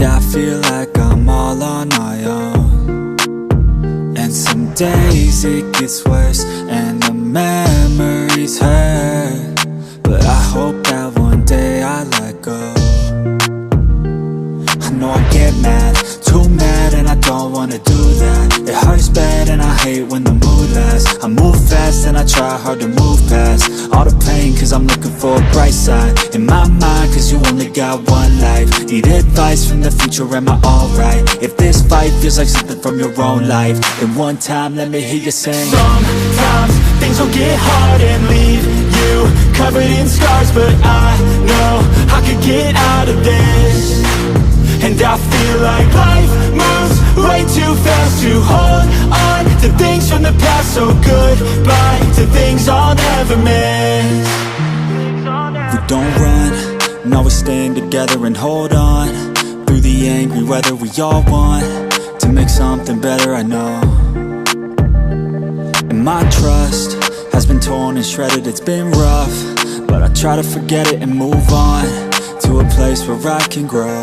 I feel like I'm all on my own. And some days it gets worse and the memories hurt, but I hope that one day I let go. I know I get mad, too mad, and I don't wanna do that. It hurts bad and I hate when the mood lasts. I move fast and I try hard to move past all the pain, cause I'm looking for a bright side in my mind, cause you only got one life. Need advice from the future, am I alright? If this fight feels like something from your own life, then one time let me hear you sing. Sometimes things will get hard and leave you covered in scars, but I know I could get out of this. And I feel like life moves way too fast to hold on to things from the past. So goodbye to things I'll never miss. We don't run, no, we stand together and hold on through the angry weather. We all want to make something better, I know. And my trust has been torn and shredded, it's been rough, but I try to forget it and move on to a place where I can grow.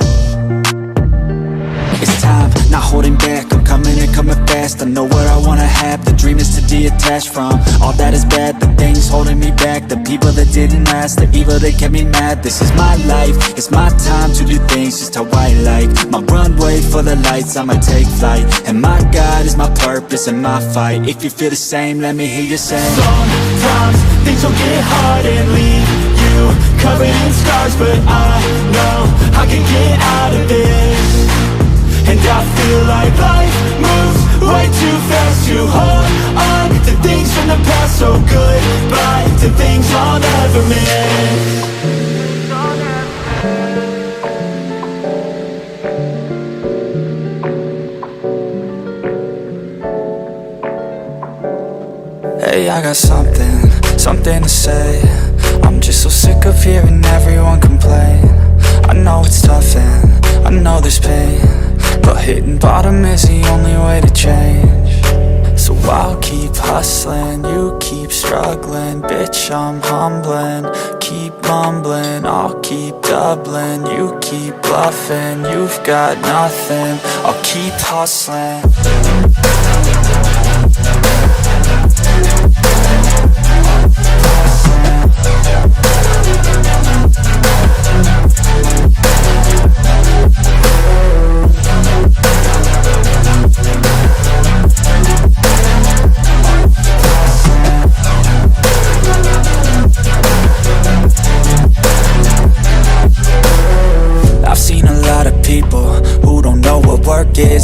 It's time, not holding back, I'm coming and coming fast. I know what I wanna have, the dream is to detach from all that is bad, the things holding me back, the people that didn't last, the evil that kept me mad. This is my life, it's my time to do things just how I like. My runway for the lights, I'ma take flight, and my God is my purpose and my fight. If you feel the same, let me hear you say. Sometimes things will get hard and leave you covered in scars, but I know I can get out of this. And I feel like life moves way too fast to hold on to things from the past. So goodbye to things I'll never miss. Hey, I got something to say. I'm just so sick of hearing everyone complain. I know it's tough and I know there's pain, but hitting bottom is the only way to change. So I'll keep hustling, you keep struggling. Bitch, I'm humbling, keep mumbling. I'll keep doubling, you keep bluffing. You've got nothing, I'll keep hustling.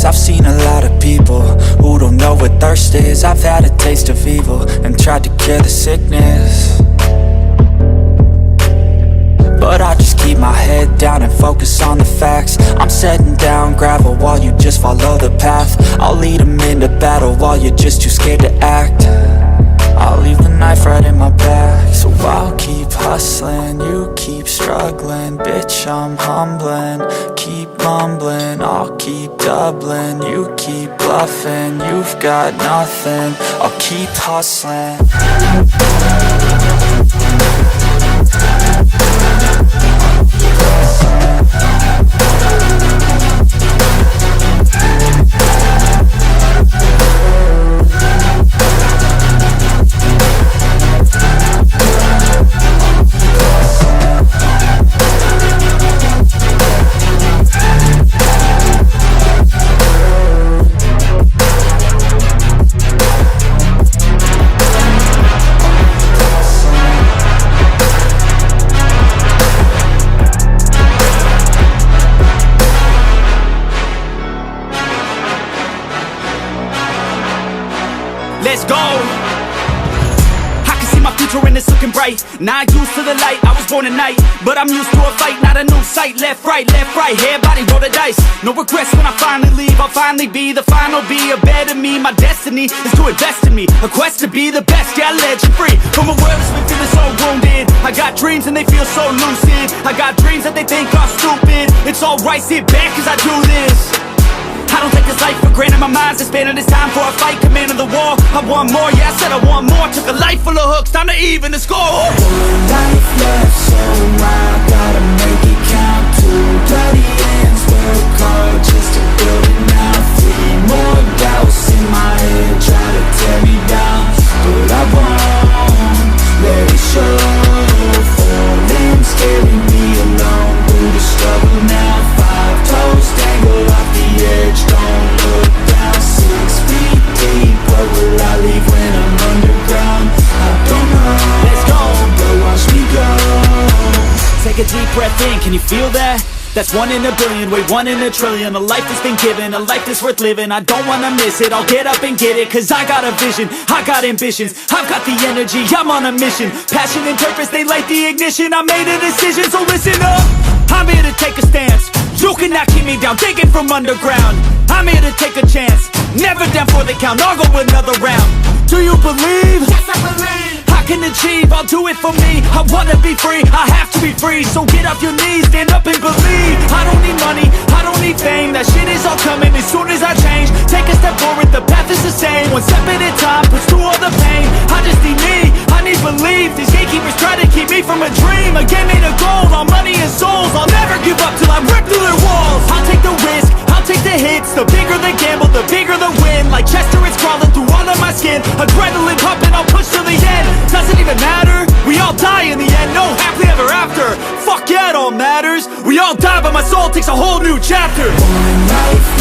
I've seen a lot of people who don't know what thirst is. I've had a taste of evil and tried to cure the sickness, but I just keep my head down and focus on the facts. I'm setting down gravel while you just follow the path. I'll lead them into battle while you're just too scared to act. I'll leave the knife right in my back. So I'll keep hustling, you keep struggling. Bitch, I'm humbling, keep mumbling. I'll keep doubling, you keep bluffing. You've got nothing, I'll keep hustling. Let's go. I can see my future and it's looking bright. Not used to the light, I was born at night, but I'm used to a fight, not a new sight. Left, right, head, body, roll the dice. No regrets when I finally leave. I'll finally be the final, be a better me. My destiny is to invest in me, a quest to be the best, yeah, legend free. From a world that's been feeling so wounded, I got dreams and they feel so lucid. I got dreams that they think are stupid. It's alright, sit back cause I do this. I don't take this life for granted, my mind's expanding. It's time for a fight, command of the war. I want more, yeah, I said I want more. Took a life full of hooks, time to even the score. One life left, so I gotta make it count. Two bloody ends will come you feel that? That's 1 in a billion, wait 1 in a trillion. A life that's been given, a life that's worth living. I don't wanna miss it, I'll get up and get it. Cause I got a vision, I got ambitions, I've got the energy, I'm on a mission. Passion and purpose, they light the ignition. I made a decision, so listen up. I'm here to take a stance. You cannot keep me down, digging from underground. I'm here to take a chance, never down for the count. I'll go another round. Do you believe? Yes, I believe. I can achieve, I'll do it for me. I wanna be free, I have to be free. So get off your knees, stand up and believe. I don't need money, I don't need fame. That shit is all coming as soon as I change. Take a step forward, the path is the same. 1 step at a time, push through all the pain. I just need me, I need belief. These gatekeepers try to keep me from a dream. A game made of gold, all money and souls. I'll never give up till I rip through their walls. I'll take the risk, I'll take the hits. The bigger the gamble, the bigger the win. Like Chester, it's crawling through all of my skin. Adrenaline pumping, I'll push till the end. Doesn't even matter, we all die in the end. No happily ever after, fuck yeah, it all matters. We all die but my soul takes a whole new chapter. One life